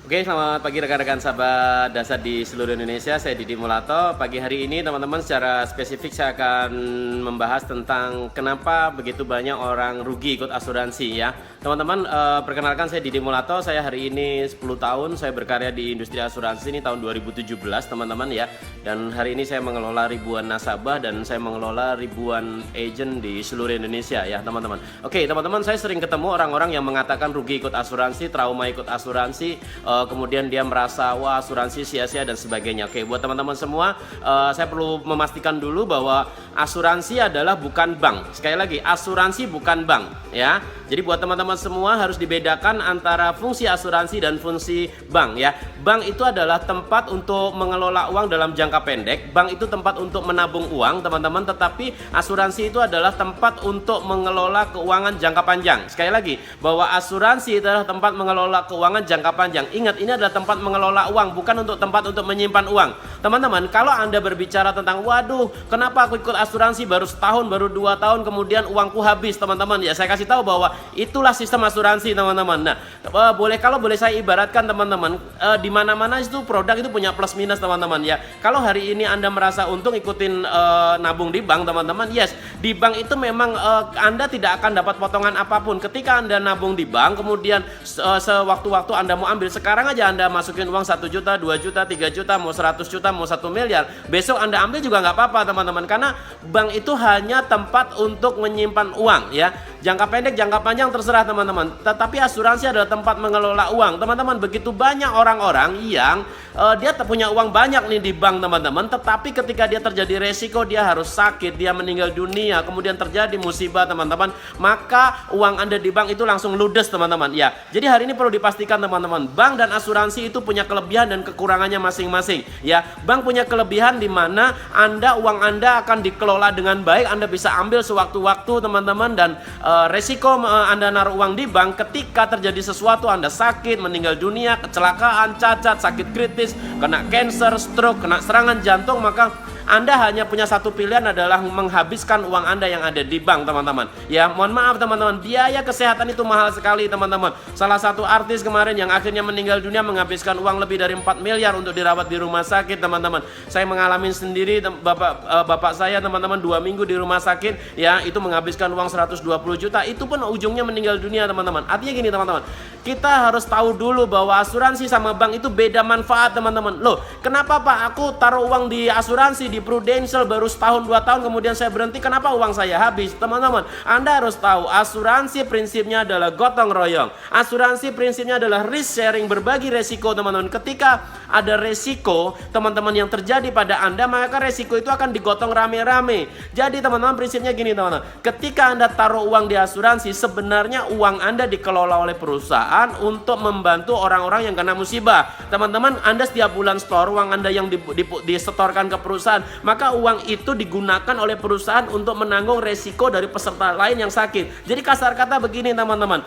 Oke, selamat pagi rekan-rekan sahabat dasar di seluruh Indonesia. Saya Didi Mulato. Pagi hari ini teman-teman secara spesifik saya akan membahas tentang kenapa begitu banyak orang rugi ikut asuransi ya. Teman-teman, perkenalkan saya Didi Mulato. Saya hari ini 10 tahun saya berkarya di industri asuransi ini tahun 2017 teman-teman ya. Dan hari ini saya mengelola ribuan nasabah dan saya mengelola ribuan agent di seluruh Indonesia ya teman-teman. Oke, teman-teman, saya sering ketemu orang-orang yang mengatakan rugi ikut asuransi, trauma ikut asuransi, kemudian dia merasa wah asuransi sia-sia dan sebagainya. Oke, buat teman-teman semua, saya perlu memastikan dulu bahwa asuransi adalah bukan bank. Sekali lagi, asuransi bukan bank ya. Jadi buat teman-teman semua harus dibedakan antara fungsi asuransi dan fungsi bank ya. Bank itu adalah tempat untuk mengelola uang dalam jangka pendek. Bank itu tempat untuk menabung uang teman-teman, tetapi asuransi itu adalah tempat untuk mengelola keuangan jangka panjang. Sekali lagi, bahwa asuransi adalah tempat mengelola keuangan jangka panjang. Ingat, ini adalah tempat mengelola uang, bukan untuk tempat untuk menyimpan uang. Teman-teman, kalau Anda berbicara tentang waduh, kenapa aku ikut asuransi baru setahun, baru 2 tahun, kemudian uangku habis, teman-teman, ya saya kasih tahu bahwa itulah sistem asuransi, teman-teman. Nah, kalau boleh saya ibaratkan teman-teman, di mana-mana itu produk itu punya plus minus, teman-teman ya. Kalau hari ini Anda merasa untung ikutin nabung di bank, teman-teman, yes, di bank itu memang Anda tidak akan dapat potongan apapun. Ketika Anda nabung di bank, kemudian sewaktu-waktu Anda mau ambil, sekarang aja Anda masukin uang 1 juta, 2 juta, 3 juta, mau 100 juta, mau 1 miliar, besok Anda ambil juga nggak apa-apa, teman-teman, karena bank itu hanya tempat untuk menyimpan uang ya. Jangka pendek, jangka panjang terserah teman-teman. Tetapi asuransi adalah tempat mengelola uang. Teman-teman, begitu banyak orang-orang yang dia punya uang banyak nih di bank, teman-teman, tetapi ketika dia terjadi resiko, dia harus sakit, dia meninggal dunia, kemudian terjadi musibah, teman-teman, maka uang Anda di bank itu langsung ludes, teman-teman ya. Jadi hari ini perlu dipastikan, teman-teman, bank dan asuransi itu punya kelebihan dan kekurangannya masing-masing ya. Bank punya kelebihan di mana uang Anda akan dikelola dengan baik, Anda bisa ambil sewaktu-waktu, teman-teman, dan resiko Anda naruh uang di bank, ketika terjadi sesuatu, Anda sakit, meninggal dunia, kecelakaan, cacat, sakit kritis, kena cancer, stroke, kena serangan jantung, maka Anda hanya punya satu pilihan adalah menghabiskan uang Anda yang ada di bank, teman-teman. Ya, mohon maaf teman-teman, biaya kesehatan itu mahal sekali, teman-teman. Salah satu artis kemarin yang akhirnya meninggal dunia menghabiskan uang lebih dari 4 miliar untuk dirawat di rumah sakit, teman-teman. Saya mengalami sendiri, bapak saya, teman-teman, 2 minggu di rumah sakit, ya, itu menghabiskan uang 120 juta, itu pun ujungnya meninggal dunia, teman-teman. Artinya gini, teman-teman, kita harus tahu dulu bahwa asuransi sama bank itu beda manfaat, teman-teman. Loh, kenapa Pak aku taruh uang di asuransi, di Prudential baru setahun 2 tahun kemudian saya berhenti, kenapa uang saya habis? Teman-teman, Anda harus tahu asuransi prinsipnya adalah gotong royong. Asuransi prinsipnya adalah risk sharing, berbagi resiko, teman-teman. Ketika ada resiko, teman-teman, yang terjadi pada Anda, maka resiko itu akan digotong rame-rame. Jadi teman-teman, prinsipnya gini, teman-teman, ketika Anda taruh uang di asuransi, sebenarnya uang Anda dikelola oleh perusahaan untuk membantu orang-orang yang kena musibah. Teman-teman, Anda setiap bulan store uang Anda yang disetorkan ke perusahaan, maka uang itu digunakan oleh perusahaan untuk menanggung resiko dari peserta lain yang sakit. Jadi kasar kata begini, teman-teman,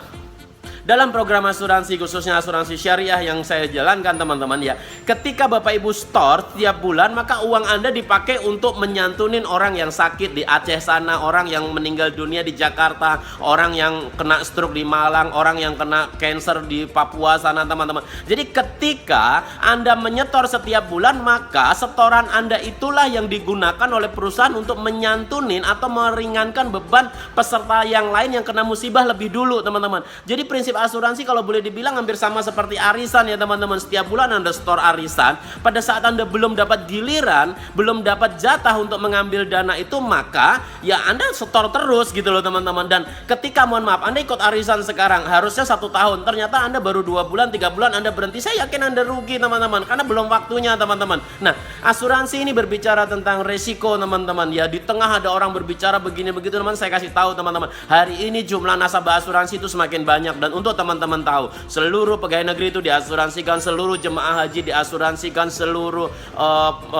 dalam program asuransi, khususnya asuransi syariah yang saya jalankan, teman-teman ya, ketika Bapak Ibu store tiap bulan, maka uang Anda dipakai untuk menyantunin orang yang sakit di Aceh sana, orang yang meninggal dunia di Jakarta, orang yang kena stroke di Malang, orang yang kena cancer di Papua sana, teman-teman. Jadi ketika Anda menyetor setiap bulan, maka setoran Anda itulah yang digunakan oleh perusahaan untuk menyantunin atau meringankan beban peserta yang lain yang kena musibah lebih dulu, teman-teman. Jadi prinsip asuransi kalau boleh dibilang hampir sama seperti arisan ya, teman-teman. Setiap bulan Anda store arisan, pada saat Anda belum dapat giliran, belum dapat jatah untuk mengambil dana itu, maka ya Anda store terus gitu loh, teman-teman. Dan ketika, mohon maaf, Anda ikut arisan sekarang harusnya 1 tahun, ternyata Anda baru 2 bulan, 3 bulan Anda berhenti, saya yakin Anda rugi, teman-teman, karena belum waktunya, teman-teman. Nah, asuransi ini berbicara tentang resiko, teman-teman ya. Di tengah ada orang berbicara begini begitu, teman, saya kasih tahu, teman-teman, hari ini jumlah nasabah asuransi itu semakin banyak. Dan untuk teman-teman tahu, seluruh pegawai negeri itu diasuransikan, seluruh jemaah haji diasuransikan, seluruh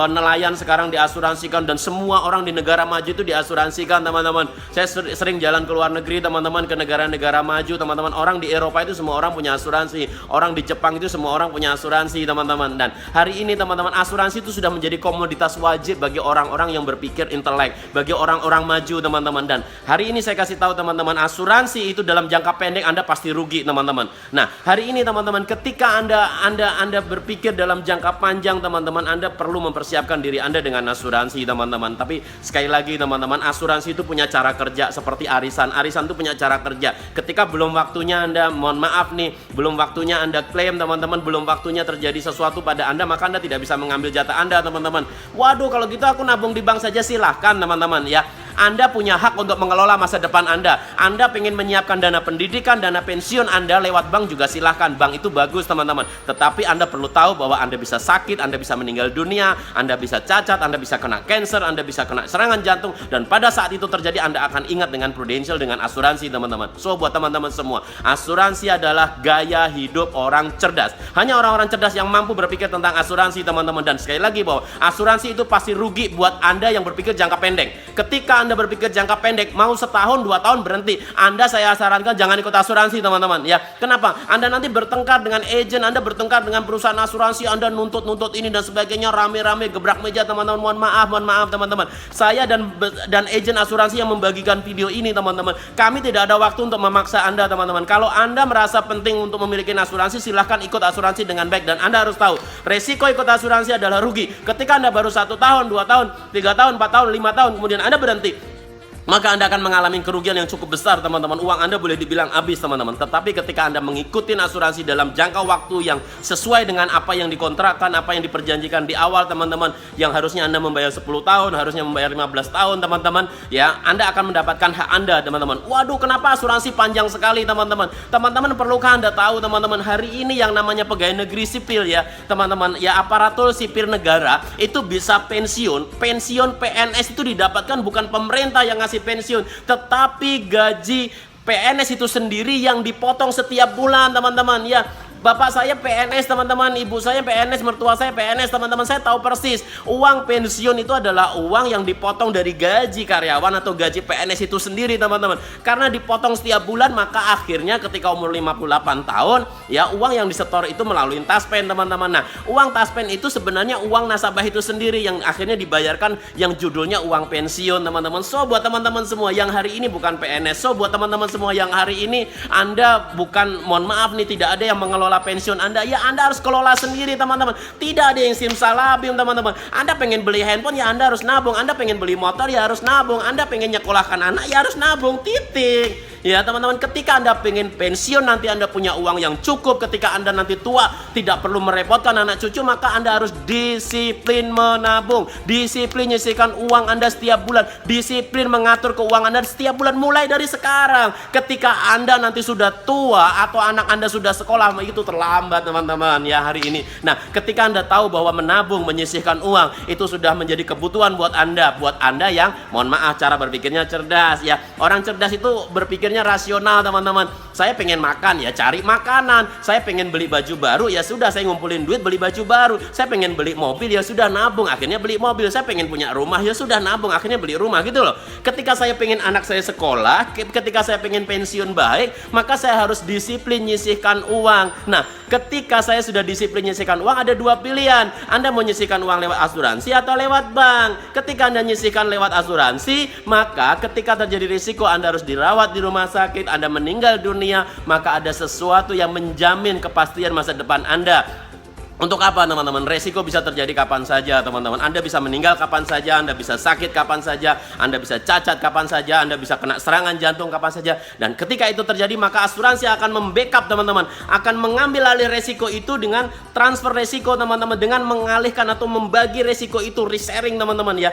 nelayan sekarang diasuransikan, dan semua orang di negara maju itu diasuransikan, teman-teman. Saya sering jalan ke luar negeri, teman-teman, ke negara-negara maju, teman-teman. Orang di Eropa itu semua orang punya asuransi, orang di Jepang itu semua orang punya asuransi, teman-teman. Dan hari ini, teman-teman, asuransi itu sudah menjadi komoditas wajib bagi orang-orang yang berpikir intelek, bagi orang-orang maju, teman-teman. Dan hari ini saya kasih tahu, teman-teman, asuransi itu dalam jangka pendek Anda pasti rugi, rugi teman-teman. Nah, hari ini teman-teman, ketika Anda berpikir dalam jangka panjang teman-teman, Anda perlu mempersiapkan diri Anda dengan asuransi teman-teman. Tapi sekali lagi teman-teman, asuransi itu punya cara kerja seperti arisan. Arisan itu punya cara kerja. Ketika belum waktunya Anda, mohon maaf nih, belum waktunya Anda klaim teman-teman, belum waktunya terjadi sesuatu pada Anda, maka Anda tidak bisa mengambil jatah Anda teman-teman. Waduh, kalau gitu aku nabung di bank saja, silahkan teman-teman ya. Anda punya hak untuk mengelola masa depan Anda. Anda pengen menyiapkan dana pendidikan, dana pensiun Anda lewat bank juga silahkan. Bank itu bagus teman-teman. Tetapi Anda perlu tahu bahwa Anda bisa sakit, Anda bisa meninggal dunia, Anda bisa cacat, Anda bisa kena cancer, Anda bisa kena serangan jantung. Dan pada saat itu terjadi, Anda akan ingat dengan Prudential, dengan asuransi teman-teman. So buat teman-teman semua, asuransi adalah gaya hidup orang cerdas. Hanya orang-orang cerdas yang mampu berpikir tentang asuransi teman-teman. Dan sekali lagi bahwa asuransi itu pasti rugi buat Anda yang berpikir jangka pendek. Ketika Anda berpikir jangka pendek, mau setahun, 2 tahun berhenti, saya sarankan jangan ikut asuransi teman-teman ya. Kenapa? Anda nanti bertengkar dengan agent, Anda bertengkar dengan perusahaan asuransi, Anda nuntut ini dan sebagainya, rame-rame gebrak meja teman-teman. Mohon maaf teman-teman. Saya dan agent asuransi yang membagikan video ini teman-teman, kami tidak ada waktu untuk memaksa Anda teman-teman. Kalau Anda merasa penting untuk memiliki asuransi, silahkan ikut asuransi dengan baik. Dan Anda harus tahu, resiko ikut asuransi adalah rugi. Ketika Anda baru 1 tahun, 2 tahun, 3 tahun, 4 tahun, 5 tahun, kemudian Anda berhenti, maka Anda akan mengalami kerugian yang cukup besar teman-teman. Uang Anda boleh dibilang habis teman-teman. Tetapi ketika Anda mengikuti asuransi dalam jangka waktu yang sesuai dengan apa yang dikontrakkan, apa yang diperjanjikan di awal teman-teman, yang harusnya Anda membayar 10 tahun, harusnya membayar 15 tahun teman-teman ya, Anda akan mendapatkan hak Anda teman-teman. Waduh, kenapa asuransi panjang sekali teman-teman? Teman-teman perlukah Anda tahu teman-teman, hari ini yang namanya pegawai negeri sipil ya teman-teman, ya aparatur sipil negara itu bisa pensiun PNS itu didapatkan bukan pemerintah yang ngasih pensiun, tetapi gaji PNS itu sendiri yang dipotong setiap bulan teman-teman ya. Bapak saya PNS teman-teman, ibu saya PNS, mertua saya PNS teman-teman. Saya tahu persis uang pensiun itu adalah uang yang dipotong dari gaji karyawan atau gaji PNS itu sendiri teman-teman. Karena dipotong setiap bulan, maka akhirnya ketika umur 58 tahun ya, uang yang disetor itu melalui taspen teman-teman. Nah, uang taspen itu sebenarnya uang nasabah itu sendiri yang akhirnya dibayarkan yang judulnya uang pensiun teman-teman. So buat teman-teman semua yang hari ini bukan PNS, so buat teman-teman semua yang hari ini Anda bukan, mohon maaf nih, tidak ada yang mengelola pensiun Anda, ya Anda harus kelola sendiri teman-teman. Tidak ada yang simsalabim teman-teman. Anda pengen beli handphone, ya Anda harus nabung. Anda pengen beli motor, ya harus nabung. Anda pengen nyekolahkan anak, ya harus nabung, titik. Ya teman-teman, ketika Anda pengen pensiun, nanti Anda punya uang yang cukup, ketika Anda nanti tua tidak perlu merepotkan anak cucu, maka Anda harus disiplin menabung, disiplin nyisihkan uang Anda setiap bulan, disiplin mengatur keuangan Anda setiap bulan mulai dari sekarang. Ketika Anda nanti sudah tua atau anak Anda sudah sekolah, itu terlambat teman-teman ya hari ini. Nah, ketika Anda tahu bahwa menabung, menyisihkan uang itu sudah menjadi kebutuhan buat Anda yang mohon maaf cara berpikirnya cerdas ya. Orang cerdas itu berpikirnya rasional teman-teman. Saya pengen makan, ya cari makanan. Saya pengen beli baju baru, ya sudah saya ngumpulin duit beli baju baru. Saya pengen beli mobil, ya sudah nabung, akhirnya beli mobil. Saya pengen punya rumah, ya sudah nabung, akhirnya beli rumah, gitu loh. Ketika saya pengen anak saya sekolah, ketika saya pengen pensiun baik, maka saya harus disiplin nyisihkan uang. Nah, ketika saya sudah disiplin nyisihkan uang, ada 2 pilihan. Anda mau nyisihkan uang lewat asuransi atau lewat bank. Ketika Anda nyisihkan lewat asuransi, maka ketika terjadi risiko Anda harus dirawat di rumah sakit, Anda meninggal dunia, maka ada sesuatu yang menjamin kepastian masa depan Anda. Untuk apa teman-teman? Resiko bisa terjadi kapan saja teman-teman. Anda bisa meninggal kapan saja, Anda bisa sakit kapan saja, Anda bisa cacat kapan saja, Anda bisa kena serangan jantung kapan saja. Dan ketika itu terjadi, maka asuransi akan membackup teman-teman, akan mengambil alih resiko itu dengan transfer resiko teman-teman, dengan mengalihkan atau membagi resiko itu, resharing teman-teman ya.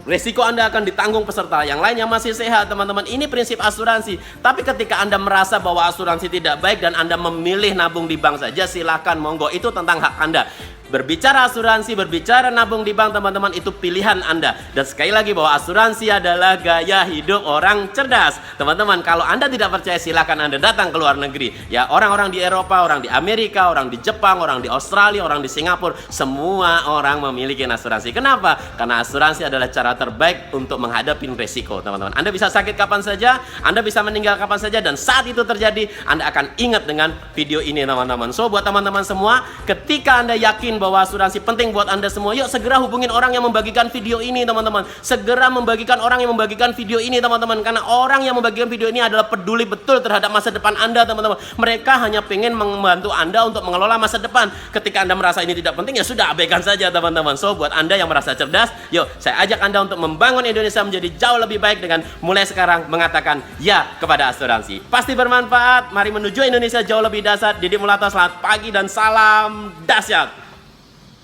Resiko Anda akan ditanggung peserta yang lain yang masih sehat teman-teman. Ini prinsip asuransi. Tapi ketika Anda merasa bahwa asuransi tidak baik dan Anda memilih nabung di bank saja, silahkan, monggo, itu tentang hak Anda. Berbicara asuransi, berbicara nabung di bank teman-teman, itu pilihan Anda. Dan sekali lagi bahwa asuransi adalah gaya hidup orang cerdas. Teman-teman, kalau Anda tidak percaya, silakan Anda datang ke luar negeri. Ya, orang-orang di Eropa, orang di Amerika, orang di Jepang, orang di Australia, orang di Singapura, semua orang memiliki asuransi. Kenapa? Karena asuransi adalah cara terbaik untuk menghadapi resiko teman-teman. Anda bisa sakit kapan saja, Anda bisa meninggal kapan saja, dan saat itu terjadi Anda akan ingat dengan video ini teman-teman. So buat teman-teman semua, ketika Anda yakin bahwa asuransi penting buat Anda semua, yuk segera hubungin orang yang membagikan video ini teman-teman. Segera membagikan orang yang membagikan video ini teman-teman. Karena orang yang membagikan video ini adalah peduli betul terhadap masa depan Anda teman-teman. Mereka hanya pengen membantu Anda untuk mengelola masa depan. Ketika Anda merasa ini tidak penting, ya sudah abaikan saja teman-teman. So buat Anda yang merasa cerdas, yuk saya ajak Anda untuk membangun Indonesia menjadi jauh lebih baik dengan mulai sekarang mengatakan ya kepada asuransi. Pasti bermanfaat. Mari menuju Indonesia jauh lebih dahsyat. Didik Mulata, selamat pagi dan salam dahsyat.